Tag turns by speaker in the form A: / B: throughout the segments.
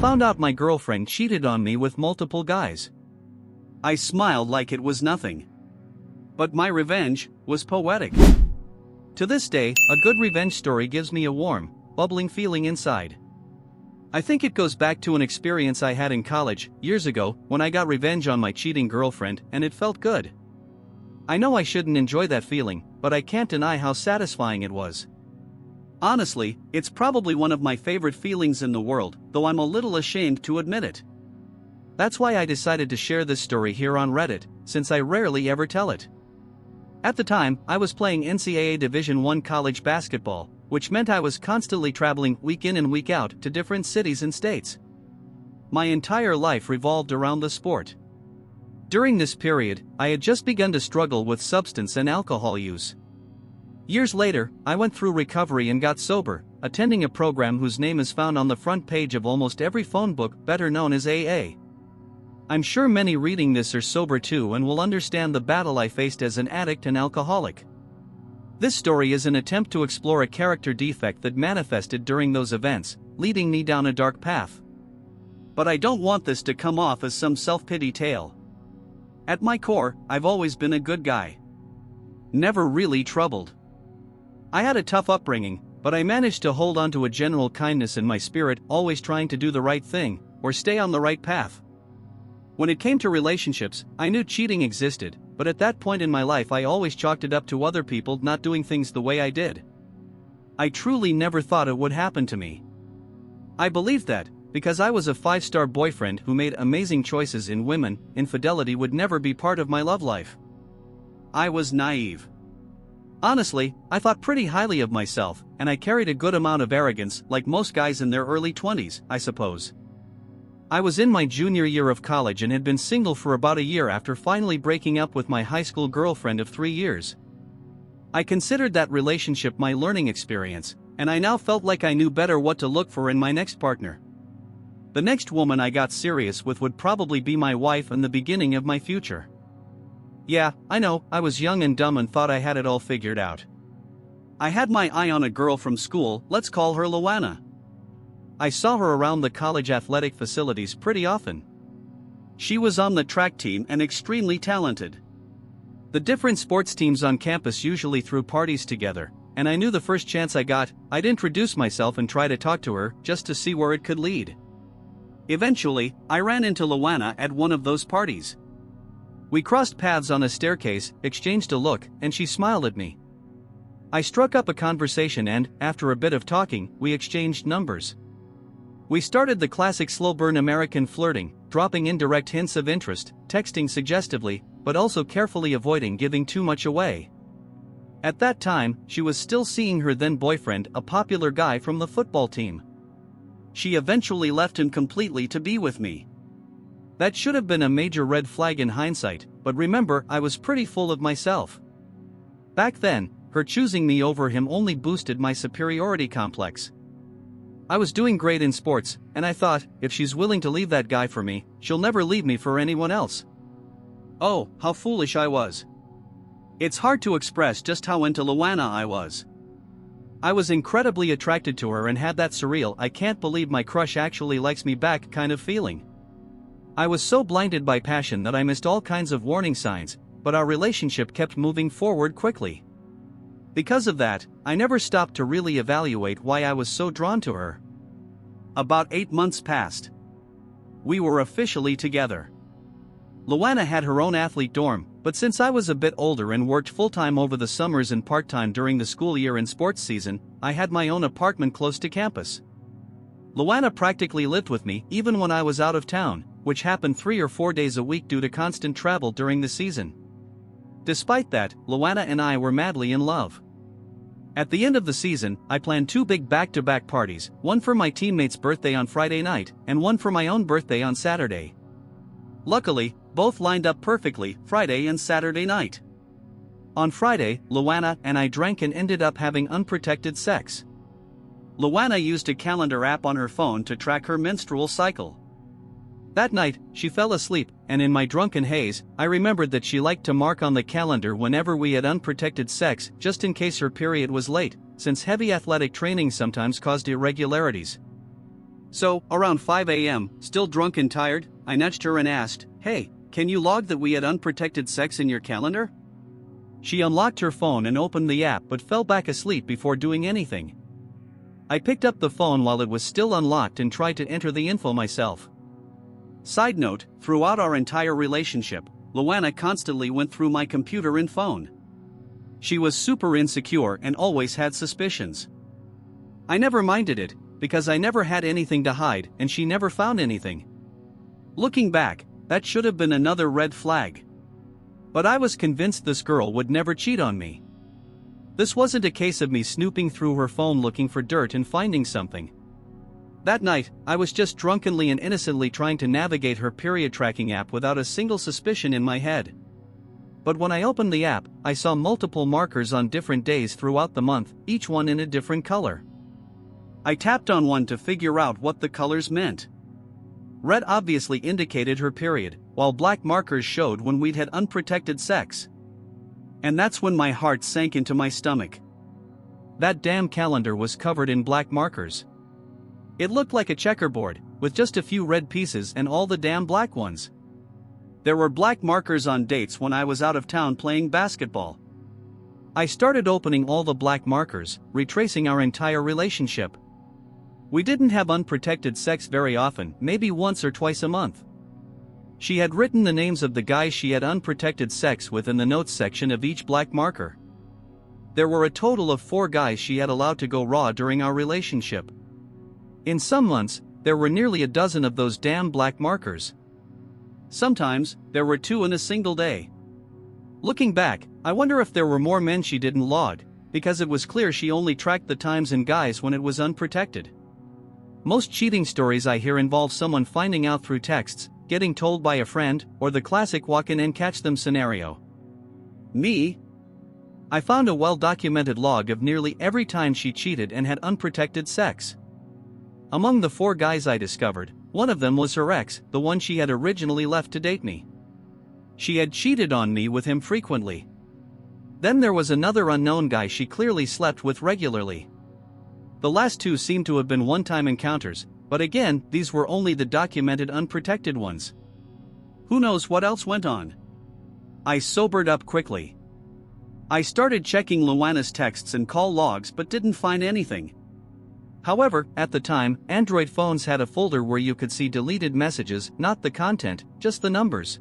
A: found out my girlfriend cheated on me with multiple guys. I smiled like it was nothing. But my revenge was poetic. To this day, a good revenge story gives me a warm, bubbling feeling inside. I think it goes back to an experience I had in college, years ago, when I got revenge on my cheating girlfriend, and it felt good. I know I shouldn't enjoy that feeling, but I can't deny how satisfying it was. Honestly, it's probably one of my favorite feelings in the world, though I'm a little ashamed to admit it. That's why I decided to share this story here on Reddit, since I rarely ever tell it. At the time, I was playing NCAA Division I college basketball, which meant I was constantly traveling week in and week out to different cities and states. My entire life revolved around the sport. During this period, I had just begun to struggle with substance and alcohol use. Years later, I went through recovery and got sober, attending a program whose name is found on the front page of almost every phone book, better known as AA. I'm sure many reading this are sober too and will understand the battle I faced as an addict and alcoholic. This story is an attempt to explore a character defect that manifested during those events, leading me down a dark path. But I don't want this to come off as some self-pity tale. At my core, I've always been a good guy. Never really troubled. I had a tough upbringing, but I managed to hold on to a general kindness in my spirit, always trying to do the right thing, or stay on the right path. When it came to relationships, I knew cheating existed, but at that point in my life I always chalked it up to other people not doing things the way I did. I truly never thought it would happen to me. I believed that, because I was a 5-star boyfriend who made amazing choices in women, infidelity would never be part of my love life. I was naive. Honestly, I thought pretty highly of myself, and I carried a good amount of arrogance, like most guys in their early 20s, I suppose. I was in my junior year of college and had been single for about a year after finally breaking up with my high school girlfriend of 3 years. I considered that relationship my learning experience, and I now felt like I knew better what to look for in my next partner. The next woman I got serious with would probably be my wife and the beginning of my future. Yeah, I know, I was young and dumb and thought I had it all figured out. I had my eye on a girl from school, let's call her Luana. I saw her around the college athletic facilities pretty often. She was on the track team and extremely talented. The different sports teams on campus usually threw parties together, and I knew the first chance I got, I'd introduce myself and try to talk to her, just to see where it could lead. Eventually, I ran into Luana at one of those parties. We crossed paths on a staircase, exchanged a look, and she smiled at me. I struck up a conversation and, after a bit of talking, we exchanged numbers. We started the classic slow-burn American flirting, dropping indirect hints of interest, texting suggestively, but also carefully avoiding giving too much away. At that time, she was still seeing her then-boyfriend, a popular guy from the football team. She eventually left him completely to be with me. That should have been a major red flag in hindsight, but remember, I was pretty full of myself. Back then, her choosing me over him only boosted my superiority complex. I was doing great in sports, and I thought, if she's willing to leave that guy for me, she'll never leave me for anyone else. Oh, how foolish I was. It's hard to express just how into Luana I was. I was incredibly attracted to her and had that surreal I can't believe my crush actually likes me back kind of feeling. I was so blinded by passion that I missed all kinds of warning signs, but our relationship kept moving forward quickly. Because of that, I never stopped to really evaluate why I was so drawn to her. About 8 months passed. We were officially together. Luana had her own athlete dorm, but since I was a bit older and worked full-time over the summers and part-time during the school year and sports season, I had my own apartment close to campus. Luana practically lived with me even when I was out of town, which happened 3 or 4 days a week due to constant travel during the season. Despite that, Luana and I were madly in love. At the end of the season, I planned 2 big back-to-back parties, one for my teammate's birthday on Friday night, and one for my own birthday on Saturday. Luckily, both lined up perfectly, Friday and Saturday night. On Friday, Luana and I drank and ended up having unprotected sex. Luana used a calendar app on her phone to track her menstrual cycle. That night, she fell asleep, and in my drunken haze, I remembered that she liked to mark on the calendar whenever we had unprotected sex, just in case her period was late, since heavy athletic training sometimes caused irregularities. So, around 5 a.m., still drunk and tired, I nudged her and asked, "Hey, can you log that we had unprotected sex in your calendar?" She unlocked her phone and opened the app but fell back asleep before doing anything. I picked up the phone while it was still unlocked and tried to enter the info myself. Side note, throughout our entire relationship, Luana constantly went through my computer and phone. She was super insecure and always had suspicions. I never minded it, because I never had anything to hide and she never found anything. Looking back, that should have been another red flag. But I was convinced this girl would never cheat on me. This wasn't a case of me snooping through her phone looking for dirt and finding something. That night, I was just drunkenly and innocently trying to navigate her period tracking app without a single suspicion in my head. But when I opened the app, I saw multiple markers on different days throughout the month, each one in a different color. I tapped on one to figure out what the colors meant. Red obviously indicated her period, while black markers showed when we'd had unprotected sex. And that's when my heart sank into my stomach. That damn calendar was covered in black markers. It looked like a checkerboard, with just a few red pieces and all the damn black ones. There were black markers on dates when I was out of town playing basketball. I started opening all the black markers, retracing our entire relationship. We didn't have unprotected sex very often, maybe once or twice a month. She had written the names of the guys she had unprotected sex with in the notes section of each black marker. There were a total of 4 guys she had allowed to go raw during our relationship. In some months, there were nearly a dozen of those damn black markers. Sometimes, there were 2 in a single day. Looking back, I wonder if there were more men she didn't log, because it was clear she only tracked the times and guys when it was unprotected. Most cheating stories I hear involve someone finding out through texts, getting told by a friend, or the classic walk in and catch them scenario. Me? I found a well-documented log of nearly every time she cheated and had unprotected sex. Among the 4 guys I discovered, one of them was her ex, the one she had originally left to date me. She had cheated on me with him frequently. Then there was another unknown guy she clearly slept with regularly. The last 2 seemed to have been one-time encounters, but again, these were only the documented unprotected ones. Who knows what else went on? I sobered up quickly. I started checking Luana's texts and call logs but didn't find anything. However, at the time, Android phones had a folder where you could see deleted messages, not the content, just the numbers.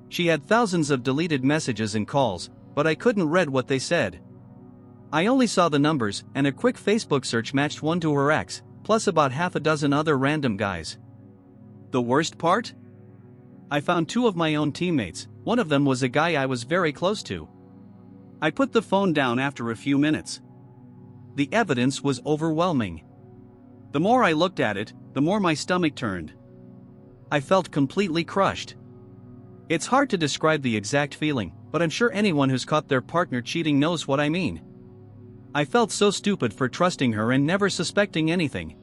A: She had thousands of deleted messages and calls, but I couldn't read what they said. I only saw the numbers, and a quick Facebook search matched one to her ex, plus about half a dozen other random guys. The worst part? I found 2 of my own teammates, one of them was a guy I was very close to. I put the phone down after a few minutes. The evidence was overwhelming. The more I looked at it, the more my stomach turned. I felt completely crushed. It's hard to describe the exact feeling, but I'm sure anyone who's caught their partner cheating knows what I mean. I felt so stupid for trusting her and never suspecting anything.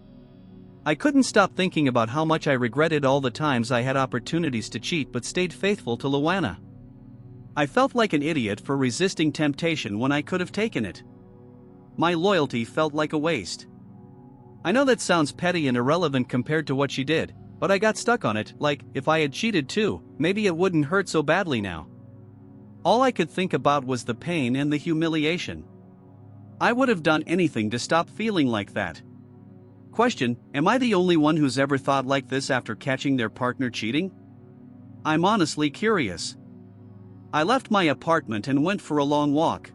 A: I couldn't stop thinking about how much I regretted all the times I had opportunities to cheat but stayed faithful to Luana. I felt like an idiot for resisting temptation when I could have taken it. My loyalty felt like a waste. I know that sounds petty and irrelevant compared to what she did, but I got stuck on it, like, if I had cheated too, maybe it wouldn't hurt so badly now. All I could think about was the pain and the humiliation. I would have done anything to stop feeling like that. Question: am I the only one who's ever thought like this after catching their partner cheating? I'm honestly curious. I left my apartment and went for a long walk.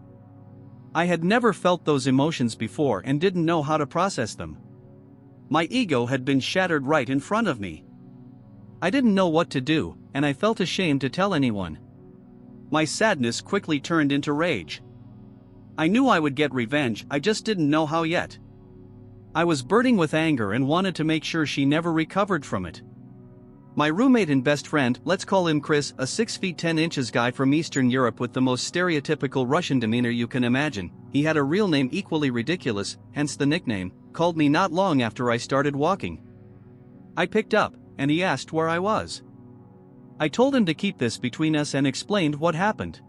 A: I had never felt those emotions before and didn't know how to process them. My ego had been shattered right in front of me. I didn't know what to do, and I felt ashamed to tell anyone. My sadness quickly turned into rage. I knew I would get revenge, I just didn't know how yet. I was burning with anger and wanted to make sure she never recovered from it. My roommate and best friend, let's call him Chris, a 6 feet 10 inches guy from Eastern Europe with the most stereotypical Russian demeanor you can imagine, he had a real name equally ridiculous, hence the nickname, called me not long after I started walking. I picked up, and he asked where I was. I told him to keep this between us and explained what happened.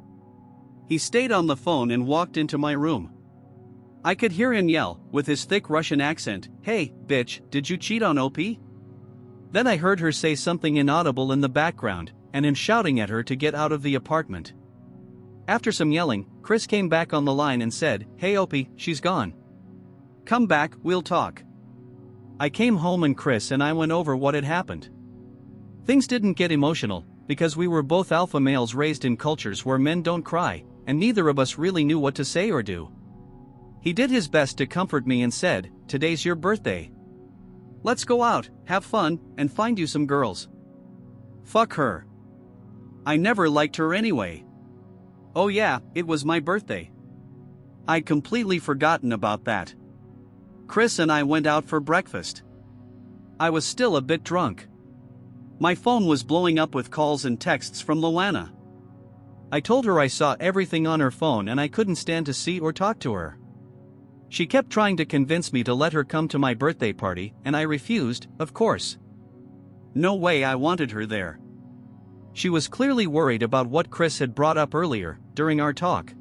A: He stayed on the phone and walked into my room. I could hear him yell, with his thick Russian accent, "Hey, bitch, did you cheat on OP?" Then I heard her say something inaudible in the background, and him shouting at her to get out of the apartment. After some yelling, Chris came back on the line and said, "Hey OP, she's gone. Come back, we'll talk." I came home and Chris and I went over what had happened. Things didn't get emotional, because we were both alpha males raised in cultures where men don't cry, and neither of us really knew what to say or do. He did his best to comfort me and said, "Today's your birthday. Let's go out, have fun, and find you some girls." Fuck her. I never liked her anyway. Oh yeah, it was my birthday. I'd completely forgotten about that. Chris and I went out for breakfast. I was still a bit drunk. My phone was blowing up with calls and texts from Luana. I told her I saw everything on her phone and I couldn't stand to see or talk to her. She kept trying to convince me to let her come to my birthday party, and I refused, of course. No way I wanted her there. She was clearly worried about what Chris had brought up earlier, during our talk.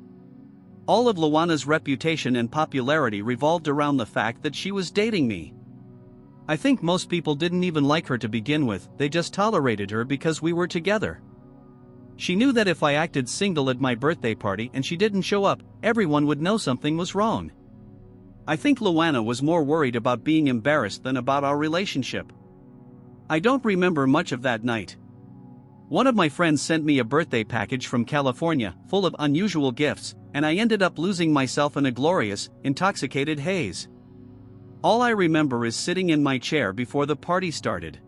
A: All of Luana's reputation and popularity revolved around the fact that she was dating me. I think most people didn't even like her to begin with, they just tolerated her because we were together. She knew that if I acted single at my birthday party and she didn't show up, everyone would know something was wrong. I think Luana was more worried about being embarrassed than about our relationship. I don't remember much of that night. One of my friends sent me a birthday package from California, full of unusual gifts, and I ended up losing myself in a glorious, intoxicated haze. All I remember is sitting in my chair before the party started.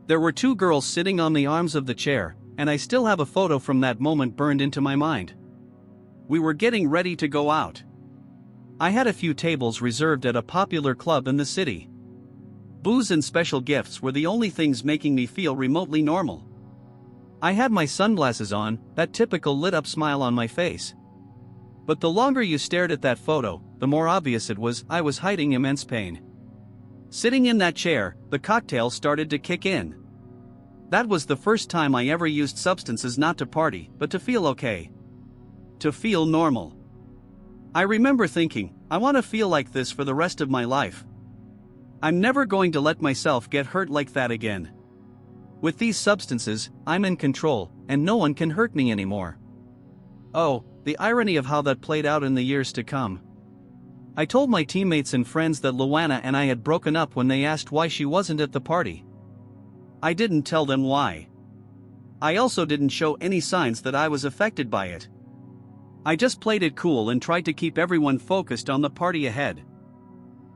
A: There were two girls sitting on the arms of the chair, and I still have a photo from that moment burned into my mind. We were getting ready to go out. I had a few tables reserved at a popular club in the city. Booze and special gifts were the only things making me feel remotely normal. I had my sunglasses on, that typical lit-up smile on my face. But the longer you stared at that photo, the more obvious it was I was hiding immense pain. Sitting in that chair, the cocktail started to kick in. That was the first time I ever used substances not to party, but to feel okay. To feel normal. I remember thinking, I want to feel like this for the rest of my life. I'm never going to let myself get hurt like that again. With these substances, I'm in control, and no one can hurt me anymore. Oh, the irony of how that played out in the years to come. I told my teammates and friends that Luana and I had broken up when they asked why she wasn't at the party. I didn't tell them why. I also didn't show any signs that I was affected by it. I just played it cool and tried to keep everyone focused on the party ahead.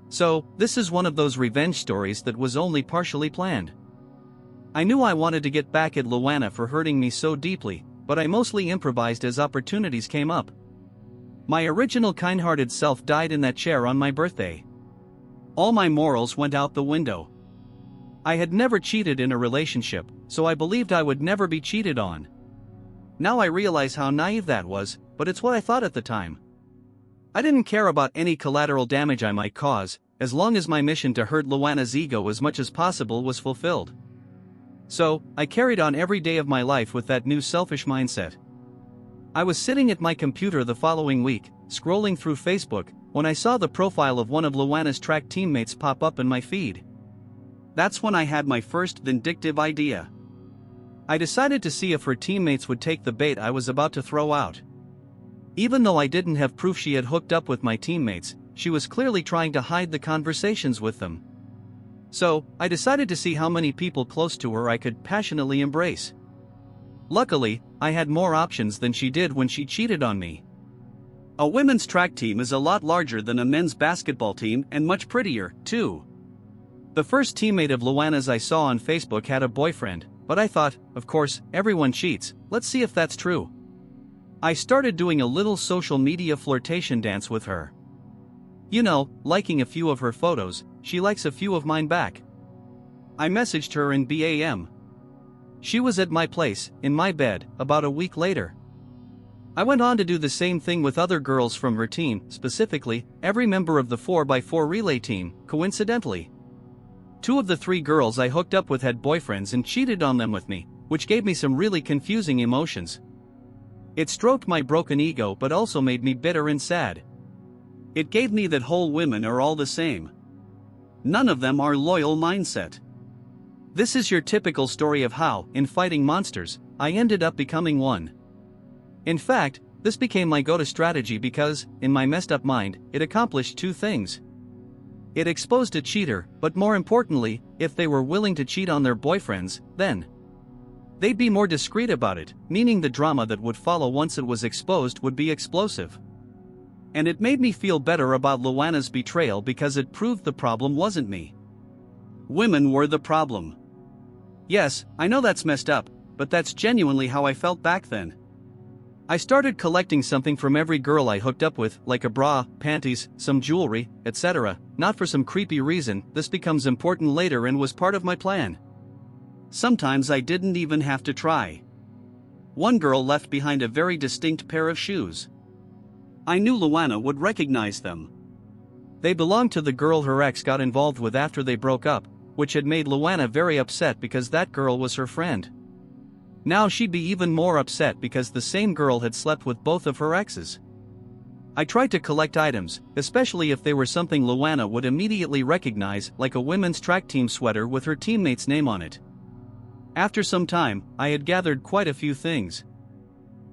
A: So, this is one of those revenge stories that was only partially planned. I knew I wanted to get back at Luana for hurting me so deeply, but I mostly improvised as opportunities came up. My original kind-hearted self died in that chair on my birthday. All my morals went out the window. I had never cheated in a relationship, so I believed I would never be cheated on. Now I realize how naive that was, but it's what I thought at the time. I didn't care about any collateral damage I might cause, as long as my mission to hurt Luana's ego as much as possible was fulfilled. So, I carried on every day of my life with that new selfish mindset. I was sitting at my computer the following week, scrolling through Facebook, when I saw the profile of one of Luana's track teammates pop up in my feed. That's when I had my first vindictive idea. I decided to see if her teammates would take the bait I was about to throw out. Even though I didn't have proof she had hooked up with my teammates, she was clearly trying to hide the conversations with them. So, I decided to see how many people close to her I could passionately embrace. Luckily, I had more options than she did when she cheated on me. A women's track team is a lot larger than a men's basketball team and much prettier, too. The first teammate of Luana's I saw on Facebook had a boyfriend, but I thought, of course, everyone cheats, let's see if that's true. I started doing a little social media flirtation dance with her. You know, liking a few of her photos, she likes a few of mine back. I messaged her in BAM. She was at my place, in my bed, about a week later. I went on to do the same thing with other girls from her team, specifically, every member of the 4x4 relay team, coincidentally. 2 of the 3 girls I hooked up with had boyfriends and cheated on them with me, which gave me some really confusing emotions. It stroked my broken ego but also made me bitter and sad. It gave me that whole women are all the same. None of them are loyal mindset. This is your typical story of how, in fighting monsters, I ended up becoming one. In fact, this became my go-to strategy because, in my messed up mind, it accomplished two things. It exposed a cheater, but more importantly, if they were willing to cheat on their boyfriends, then they'd be more discreet about it, meaning the drama that would follow once it was exposed would be explosive. And it made me feel better about Luana's betrayal because it proved the problem wasn't me. Women were the problem. Yes, I know that's messed up, but that's genuinely how I felt back then. I started collecting something from every girl I hooked up with, like a bra, panties, some jewelry, etc., not for some creepy reason. This becomes important later and was part of my plan. Sometimes I didn't even have to try. One girl left behind a very distinct pair of shoes. I knew Luana would recognize them. They belonged to the girl her ex got involved with after they broke up, which had made Luana very upset because that girl was her friend. Now she'd be even more upset because the same girl had slept with both of her exes. I tried to collect items, especially if they were something Luana would immediately recognize, like a women's track team sweater with her teammate's name on it. After some time, I had gathered quite a few things.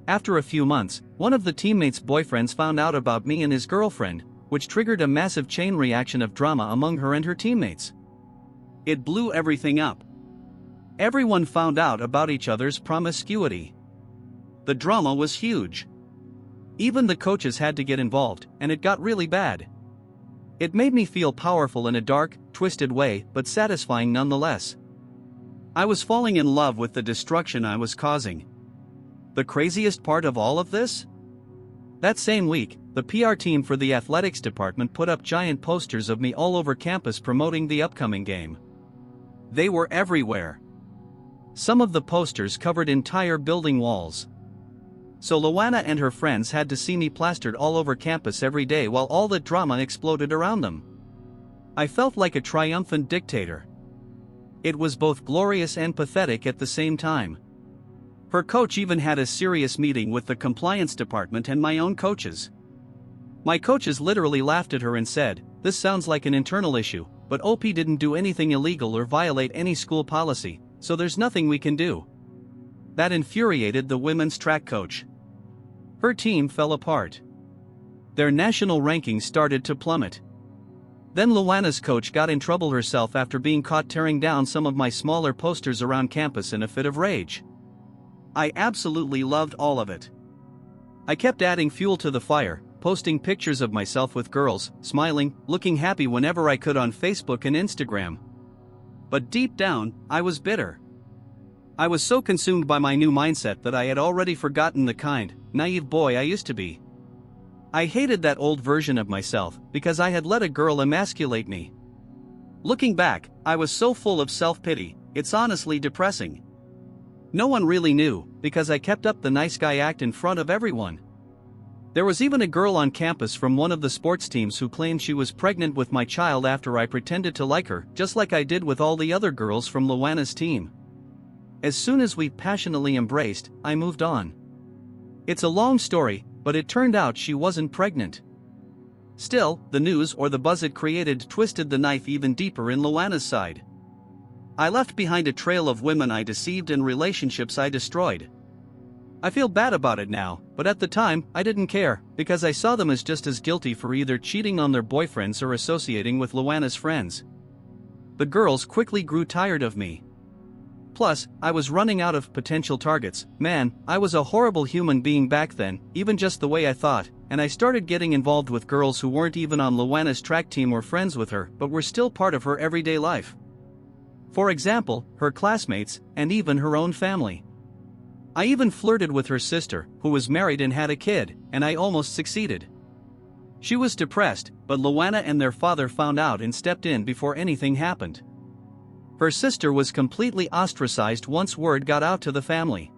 A: After a few months, one of the teammates' boyfriends found out about me and his girlfriend, which triggered a massive chain reaction of drama among her and her teammates. It blew everything up. Everyone found out about each other's promiscuity. The drama was huge. Even the coaches had to get involved, and it got really bad. It made me feel powerful in a dark, twisted way, but satisfying nonetheless. I was falling in love with the destruction I was causing. The craziest part of all of this? That same week, the PR team for the athletics department put up giant posters of me all over campus promoting the upcoming game. They were everywhere. Some of the posters covered entire building walls. So Luana and her friends had to see me plastered all over campus every day while all the drama exploded around them. I felt like a triumphant dictator. It was both glorious and pathetic at the same time. Her coach even had a serious meeting with the compliance department and my own coaches. My coaches literally laughed at her and said, "This sounds like an internal issue, but OP didn't do anything illegal or violate any school policy, so there's nothing we can do." That infuriated the women's track coach. Her team fell apart. Their national rankings started to plummet. Then Luana's coach got in trouble herself after being caught tearing down some of my smaller posters around campus in a fit of rage. I absolutely loved all of it. I kept adding fuel to the fire, posting pictures of myself with girls, smiling, looking happy whenever I could on Facebook and Instagram. But deep down, I was bitter. I was so consumed by my new mindset that I had already forgotten the kind, naive boy I used to be. I hated that old version of myself because I had let a girl emasculate me. Looking back, I was so full of self-pity, it's honestly depressing. No one really knew, because I kept up the nice guy act in front of everyone. There was even a girl on campus from one of the sports teams who claimed she was pregnant with my child after I pretended to like her, just like I did with all the other girls from Luana's team. As soon as we passionately embraced, I moved on. It's a long story, but it turned out she wasn't pregnant. Still, the news or the buzz it created twisted the knife even deeper in Luana's side. I left behind a trail of women I deceived and relationships I destroyed. I feel bad about it now, but at the time, I didn't care, because I saw them as just as guilty for either cheating on their boyfriends or associating with Luana's friends. The girls quickly grew tired of me. Plus, I was running out of potential targets. Man, I was a horrible human being back then, even just the way I thought, and I started getting involved with girls who weren't even on Luana's track team or friends with her, but were still part of her everyday life. For example, her classmates, and even her own family. I even flirted with her sister, who was married and had a kid, and I almost succeeded. She was depressed, but Luana and their father found out and stepped in before anything happened. Her sister was completely ostracized once word got out to the family.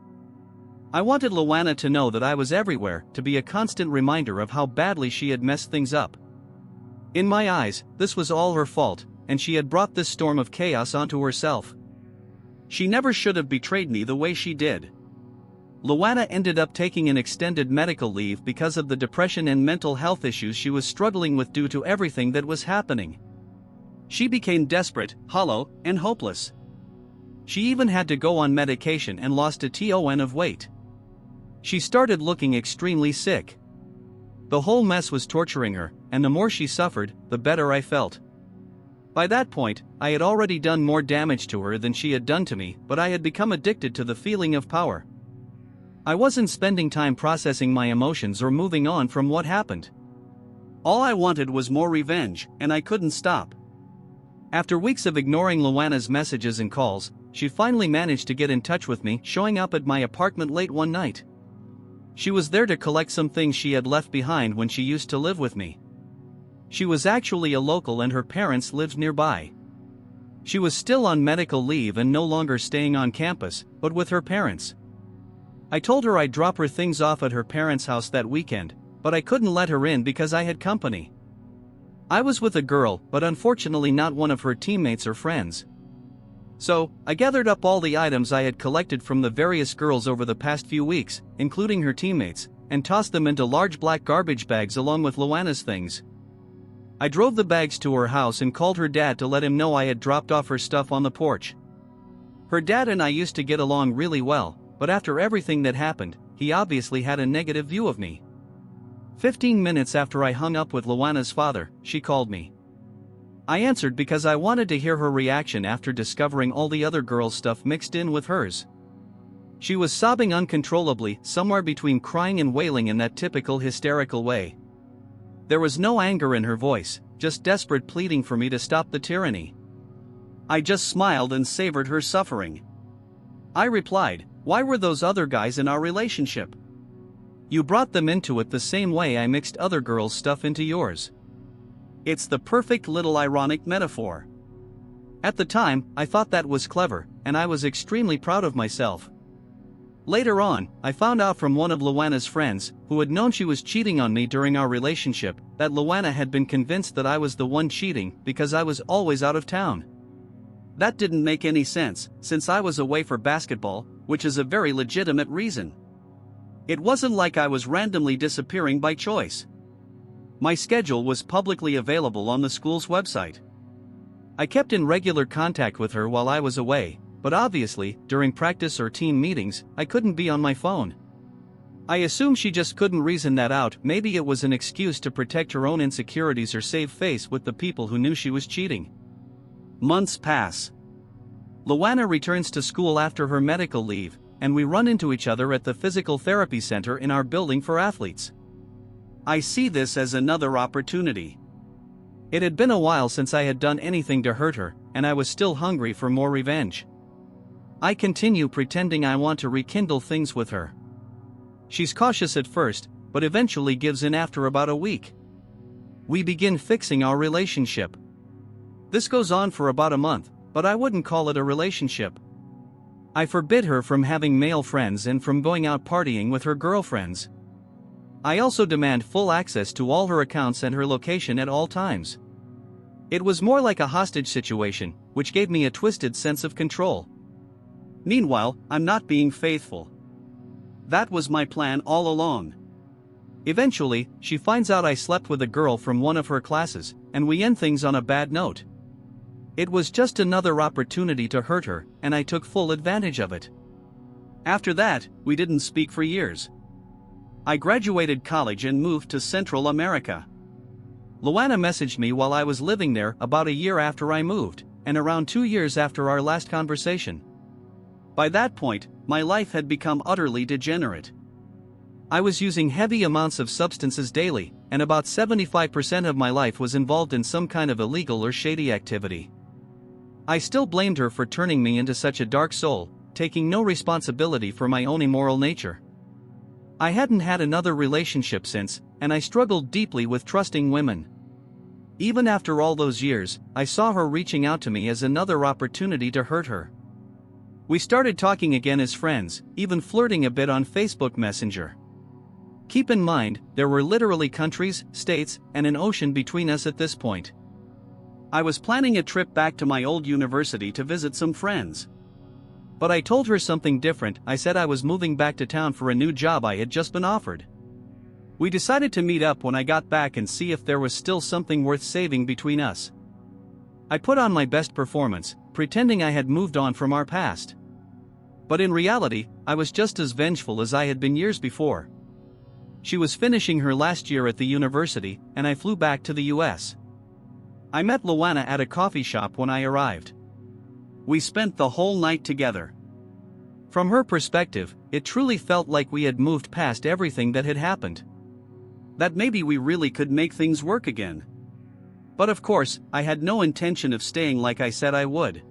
A: I wanted Luana to know that I was everywhere, to be a constant reminder of how badly she had messed things up. In my eyes, this was all her fault, and she had brought this storm of chaos onto herself. She never should have betrayed me the way she did. Luana ended up taking an extended medical leave because of the depression and mental health issues she was struggling with due to everything that was happening. She became desperate, hollow, and hopeless. She even had to go on medication and lost a ton of weight. She started looking extremely sick. The whole mess was torturing her, and the more she suffered, the better I felt. By that point, I had already done more damage to her than she had done to me, but I had become addicted to the feeling of power. I wasn't spending time processing my emotions or moving on from what happened. All I wanted was more revenge, and I couldn't stop. After weeks of ignoring Luana's messages and calls, she finally managed to get in touch with me, showing up at my apartment late one night. She was there to collect some things she had left behind when she used to live with me. She was actually a local and her parents lived nearby. She was still on medical leave and no longer staying on campus, but with her parents. I told her I'd drop her things off at her parents' house that weekend, but I couldn't let her in because I had company. I was with a girl, but unfortunately not one of her teammates or friends. So, I gathered up all the items I had collected from the various girls over the past few weeks, including her teammates, and tossed them into large black garbage bags along with Luana's things. I drove the bags to her house and called her dad to let him know I had dropped off her stuff on the porch. Her dad and I used to get along really well, but after everything that happened, he obviously had a negative view of me. 15 minutes after I hung up with Luana's father, she called me. I answered because I wanted to hear her reaction after discovering all the other girls' stuff mixed in with hers. She was sobbing uncontrollably, somewhere between crying and wailing in that typical hysterical way. There was no anger in her voice, just desperate pleading for me to stop the tyranny. I just smiled and savored her suffering. I replied, "Why were those other guys in our relationship? You brought them into it the same way I mixed other girls' stuff into yours." It's the perfect little ironic metaphor. At the time, I thought that was clever, and I was extremely proud of myself. Later on, I found out from one of Luana's friends, who had known she was cheating on me during our relationship, that Luana had been convinced that I was the one cheating because I was always out of town. That didn't make any sense, since I was away for basketball, which is a very legitimate reason. It wasn't like I was randomly disappearing by choice. My schedule was publicly available on the school's website. I kept in regular contact with her while I was away, but obviously, during practice or team meetings, I couldn't be on my phone. I assume she just couldn't reason that out. Maybe it was an excuse to protect her own insecurities or save face with the people who knew she was cheating. Months pass. Luana returns to school after her medical leave, and we run into each other at the physical therapy center in our building for athletes. I see this as another opportunity. It had been a while since I had done anything to hurt her, and I was still hungry for more revenge. I continue pretending I want to rekindle things with her. She's cautious at first, but eventually gives in after about a week. We begin fixing our relationship. This goes on for about a month, but I wouldn't call it a relationship. I forbid her from having male friends and from going out partying with her girlfriends. I also demand full access to all her accounts and her location at all times. It was more like a hostage situation, which gave me a twisted sense of control. Meanwhile, I'm not being faithful. That was my plan all along. Eventually, she finds out I slept with a girl from one of her classes, and we end things on a bad note. It was just another opportunity to hurt her, and I took full advantage of it. After that, we didn't speak for years. I graduated college and moved to Central America. Luana messaged me while I was living there about a year after I moved, and around 2 years after our last conversation. By that point, my life had become utterly degenerate. I was using heavy amounts of substances daily, and about 75% of my life was involved in some kind of illegal or shady activity. I still blamed her for turning me into such a dark soul, taking no responsibility for my own immoral nature. I hadn't had another relationship since, and I struggled deeply with trusting women. Even after all those years, I saw her reaching out to me as another opportunity to hurt her. We started talking again as friends, even flirting a bit on Facebook Messenger. Keep in mind, there were literally countries, states, and an ocean between us at this point. I was planning a trip back to my old university to visit some friends. But I told her something different. I said I was moving back to town for a new job I had just been offered. We decided to meet up when I got back and see if there was still something worth saving between us. I put on my best performance, pretending I had moved on from our past. But in reality, I was just as vengeful as I had been years before. She was finishing her last year at the university, and I flew back to the US. I met Luana at a coffee shop when I arrived. We spent the whole night together. From her perspective, it truly felt like we had moved past everything that had happened. That maybe we really could make things work again. But of course, I had no intention of staying like I said I would.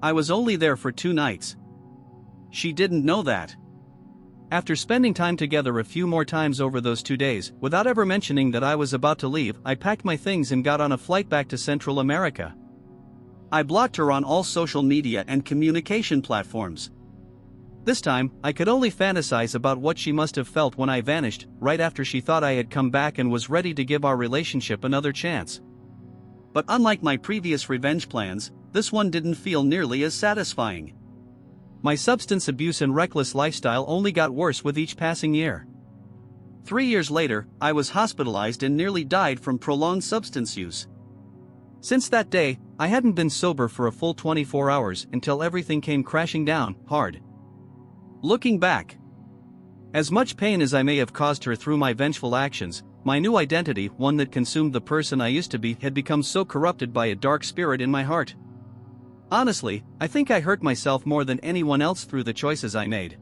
A: I was only there for 2 nights. She didn't know that. After spending time together a few more times over those 2 days, without ever mentioning that I was about to leave, I packed my things and got on a flight back to Central America. I blocked her on all social media and communication platforms. This time, I could only fantasize about what she must have felt when I vanished, right after she thought I had come back and was ready to give our relationship another chance. But unlike my previous revenge plans, this one didn't feel nearly as satisfying. My substance abuse and reckless lifestyle only got worse with each passing year. 3 years later, I was hospitalized and nearly died from prolonged substance use. Since that day, I hadn't been sober for a full 24 hours until everything came crashing down hard. Looking back, as much pain as I may have caused her through my vengeful actions, my new identity, one that consumed the person I used to be, had become so corrupted by a dark spirit in my heart. Honestly, I think I hurt myself more than anyone else through the choices I made.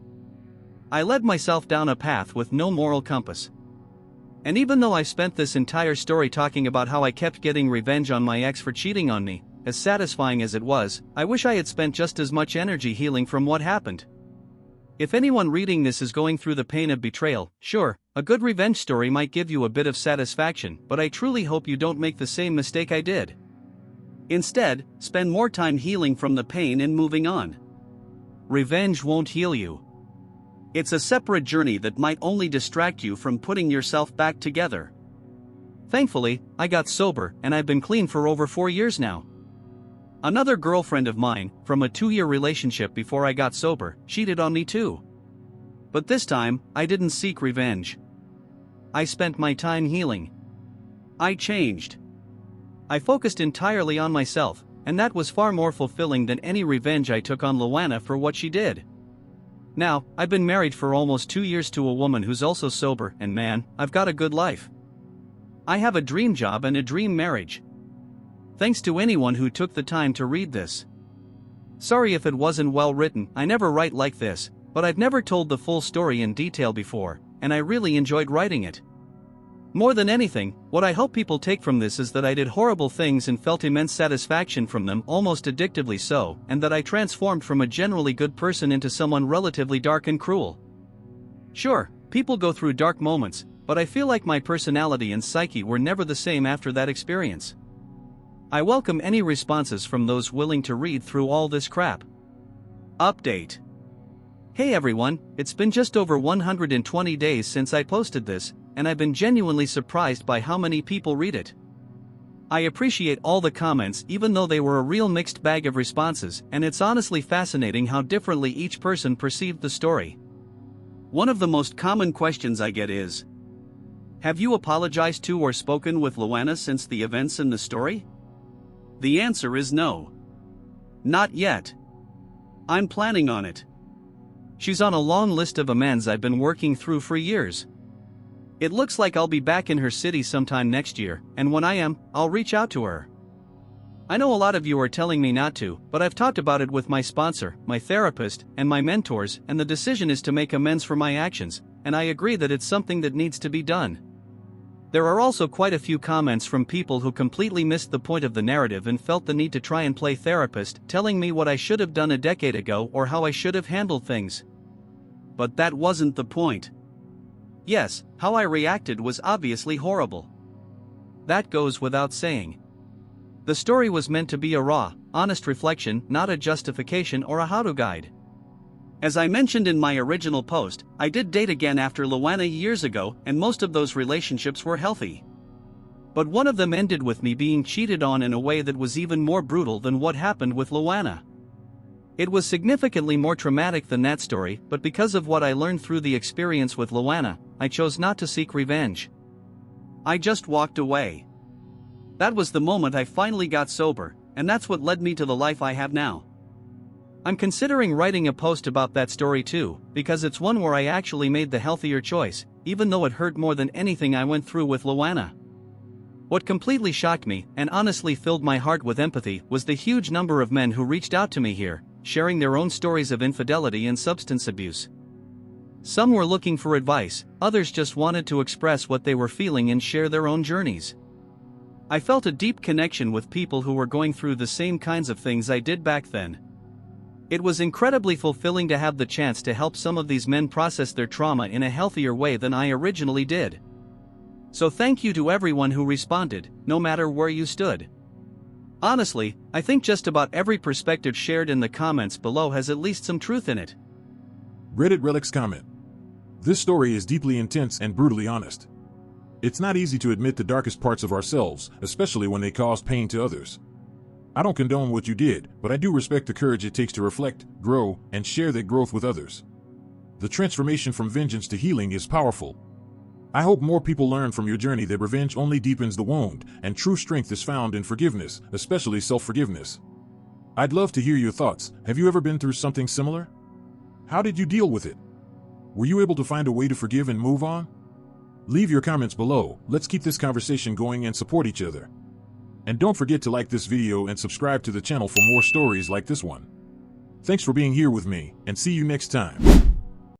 A: I led myself down a path with no moral compass. And even though I spent this entire story talking about how I kept getting revenge on my ex for cheating on me, as satisfying as it was, I wish I had spent just as much energy healing from what happened. If anyone reading this is going through the pain of betrayal, sure, a good revenge story might give you a bit of satisfaction, but I truly hope you don't make the same mistake I did. Instead, spend more time healing from the pain and moving on. Revenge won't heal you. It's a separate journey that might only distract you from putting yourself back together. Thankfully, I got sober and I've been clean for over 4 years now. Another girlfriend of mine, from a 2-year relationship before I got sober, cheated on me too. But this time, I didn't seek revenge. I spent my time healing. I changed. I focused entirely on myself, and that was far more fulfilling than any revenge I took on Luana for what she did. Now, I've been married for almost 2 years to a woman who's also sober, and man, I've got a good life. I have a dream job and a dream marriage. Thanks to anyone who took the time to read this. Sorry if it wasn't well written. I never write like this, but I've never told the full story in detail before, and I really enjoyed writing it. More than anything, what I hope people take from this is that I did horrible things and felt immense satisfaction from them, almost addictively so, and that I transformed from a generally good person into someone relatively dark and cruel. Sure, people go through dark moments, but I feel like my personality and psyche were never the same after that experience. I welcome any responses from those willing to read through all this crap. Update. Hey everyone, it's been just over 120 days since I posted this, and I've been genuinely surprised by how many people read it. I appreciate all the comments even though they were a real mixed bag of responses, and it's honestly fascinating how differently each person perceived the story. One of the most common questions I get is, have you apologized to or spoken with Luana since the events in the story? The answer is no. Not yet. I'm planning on it. She's on a long list of amends I've been working through for years. It looks like I'll be back in her city sometime next year, and when I am, I'll reach out to her. I know a lot of you are telling me not to, but I've talked about it with my sponsor, my therapist, and my mentors, and the decision is to make amends for my actions, and I agree that it's something that needs to be done. There are also quite a few comments from people who completely missed the point of the narrative and felt the need to try and play therapist, telling me what I should have done a decade ago or how I should have handled things. But that wasn't the point. Yes, how I reacted was obviously horrible. That goes without saying. The story was meant to be a raw, honest reflection, not a justification or a how-to guide. As I mentioned in my original post, I did date again after Luana years ago, and most of those relationships were healthy. But one of them ended with me being cheated on in a way that was even more brutal than what happened with Luana. It was significantly more traumatic than that story, but because of what I learned through the experience with Luana, I chose not to seek revenge. I just walked away. That was the moment I finally got sober, and that's what led me to the life I have now. I'm considering writing a post about that story too, because it's one where I actually made the healthier choice, even though it hurt more than anything I went through with Luana. What completely shocked me, and honestly filled my heart with empathy, was the huge number of men who reached out to me here, sharing their own stories of infidelity and substance abuse. Some were looking for advice, others just wanted to express what they were feeling and share their own journeys. I felt a deep connection with people who were going through the same kinds of things I did back then. It was incredibly fulfilling to have the chance to help some of these men process their trauma in a healthier way than I originally did. So thank you to everyone who responded, no matter where you stood. Honestly, I think just about every perspective shared in the comments below has at least some truth in it.
B: Reddit Relics comment. This story is deeply intense and brutally honest. It's not easy to admit the darkest parts of ourselves, especially when they cause pain to others. I don't condone what you did, but I do respect the courage it takes to reflect, grow, and share that growth with others. The transformation from vengeance to healing is powerful. I hope more people learn from your journey that revenge only deepens the wound, and true strength is found in forgiveness, especially self-forgiveness. I'd love to hear your thoughts. Have you ever been through something similar? How did you deal with it? Were you able to find a way to forgive and move on? Leave your comments below. Let's keep this conversation going and support each other. And don't forget to like this video and subscribe to the channel for more stories like this one. Thanks for being here with me, and see you next time.